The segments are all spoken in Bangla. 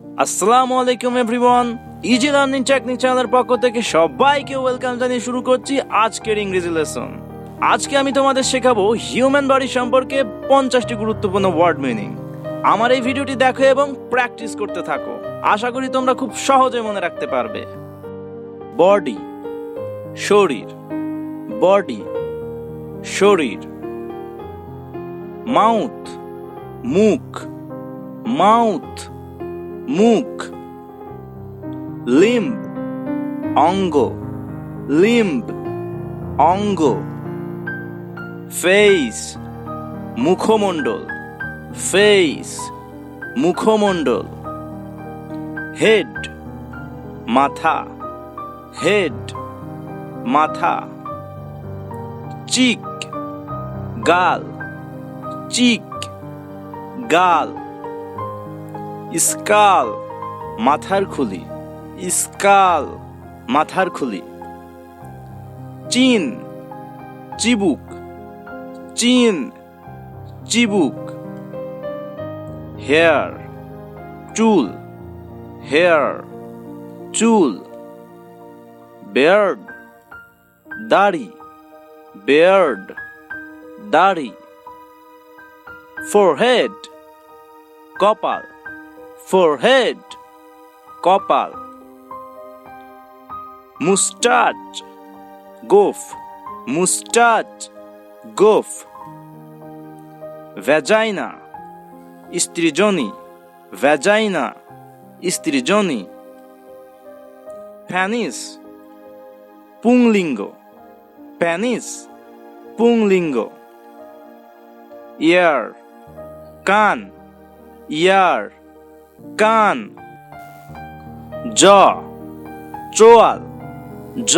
আসসালামু আলাইকুম এভরিওয়ান, ইজি লার্নিং টেকনিক চ্যানেলের পক্ষ থেকে সবাইকে ওয়েলকাম জানিয়ে শুরু করছি আজকের ইংরেজি লেসন। আজকে আমি তোমাদের শেখাবো হিউম্যান বডি সম্পর্কে 50টি গুরুত্বপূর্ণ ওয়ার্ড মিনিং। আমার এই ভিডিওটি দেখো এবং প্র্যাকটিস করতে থাকো। আশা করি তোমরা খুব সহজে মনে রাখতে পারবে। বডি, শরীর, বডি, শরীর। মাউথ, মুখ, মাউথ, মুখ। লিম্ব, অঙ্গ, লিম্ব, অঙ্গ। ফেস, মুখমণ্ডল, ফেস, মুখমণ্ডল। হেড, মাথা, হেড, মাথা। চিক, গাল, চিক, গাল। স্কাল, মাথার খুলি, স্কাল, মাথার খুলি। চিন, চিবুক, চিন, চিবুক। হেয়ার, চুল, হেয়ার, চুল। বিয়ার্ড, দাড়ি, বিয়ার্ড, দাড়ি। ফোরহেড, কপাল, forehead, কপাল। মুস্টাচ, গোফ, মুস্টাচ, গোফ। Vagina, স্ত্রীজনী, vagina, স্ত্রীজনী। প্যানিস, পুংলিঙ্গ, প্যানিস, পুংলিঙ্গ। ইয়ার, কান, ইয়ার, কান। জ, চোয়াল, জ,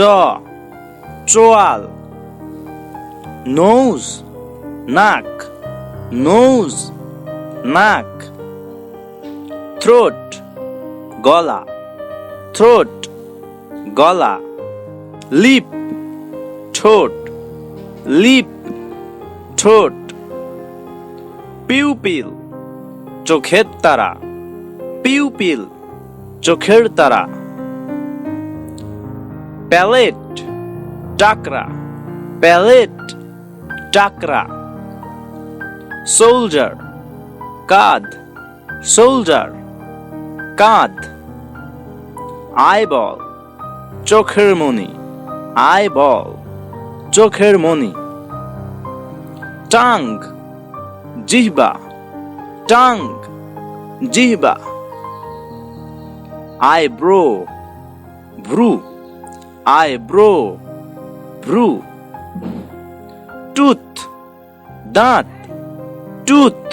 চোয়াল। নোজ, নাক, নোজ, নাক। থ্রোট, গলা, থ্রোট, গলা। লিপ, ঠোঁট, লিপ, ঠোঁট। পিউপিল, চোখের তারা, পিউপিল, চোখের তারা। প্যালেট, টাকরা, প্যালেট, টাকরা। সোলজার, কাঁধ, সোলজার, কাঁধ। আইবল, চোখের মণি, আইবল, চোখের মণি। টাং, জিহ্বা, টাং, জিহ্বা। আইব্রো, ভ্রু, আইব্রো, ভ্রু। টুথ, দাঁত, টুথ,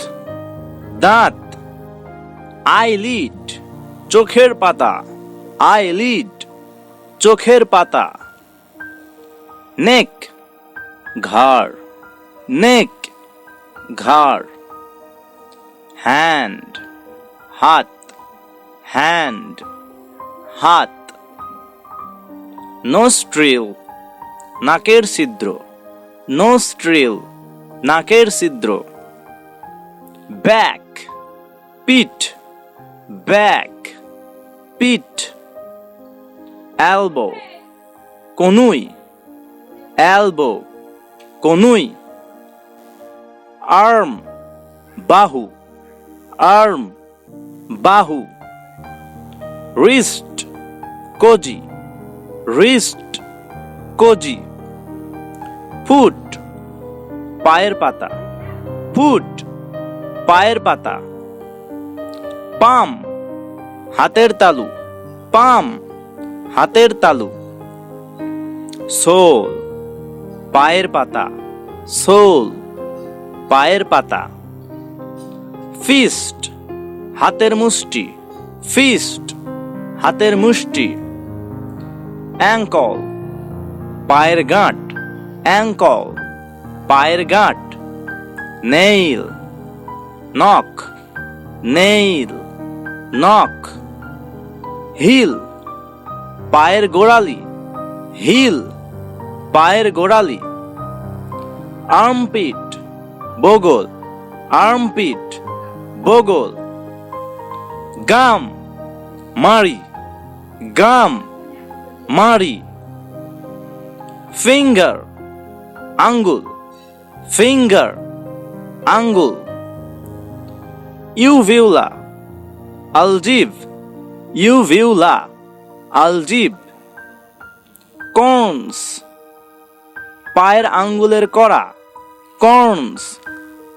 দাঁত। আইলিড, চোখের পাতা, আইলিড, চোখের পাতা। নেক, ঘাড়, নেক, ঘাড়। হ্যান্ড, হাত, হ্যান্ড, হাত। নোস্ট্রিল, নাকের ছিদ্র, নোস্ট্রিল, নাকের ছিদ্র। ব্যাক, পিঠ, ব্যাক, পিঠ। এলবো, কনুই, এলবো, কনুই। আর্ম, বাহু, আর্ম, বাহু। রিস্ট, কজি, রিস্ট, কজি। ফুট, পায়ের পাতা, ফুট, পায়ের পাতা। পাম, হাতের তালু, পাম, হাতের তালু। সোল, পায়ের পাতা, সোল, পায়ের পাতা। ফিস্ট, হাতের মুষ্টি, ফিস্ট, হাতের মুষ্টি। অ্যাঙ্কল, পায়ের গাঁট, অ্যাঙ্কল, পায়ের গাঁট। নেইল, নখ, নেইল, নখ। হিল, পায়ের গোড়ালি, হিল, পায়ের গোড়ালি। আর্মপিট, বগল, আর্মপিট, বগল। গাম, মারি, গাম, মারি। ফিঙ্গার, আঙ্গুল, ফিঙ্গার, আঙ্গুল। ইউভিউলা, আলজিভ, ইউভিউলা, আলজিভ। কর্নস, পায়ের আঙ্গুলের কড়া, কর্নস,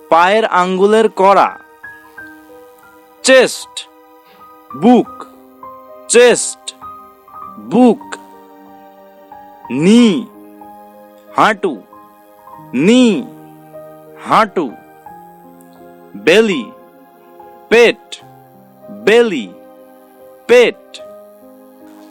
পায়ের আঙ্গুলের কড়া। চেস্ট, বুক, চেস্ট, বুক। নি, হাঁটু, নি, হাঁটু। বেলি, পেট, বেলি, পেট।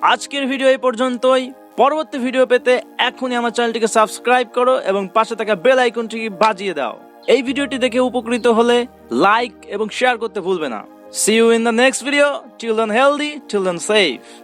আজকের ভিডিও এই পর্যন্তই। পরবর্তী ভিডিও পেতে এখনই আমার চ্যানেলটিকে সাবস্ক্রাইব করো এবং পাশে থাকা বেল আইকনটি বাজিয়ে দাও। এই ভিডিওটি দেখে উপকৃত হলে লাইক এবং শেয়ার করতে ভুলবে না। See you in the next video. Till then healthy, till then safe.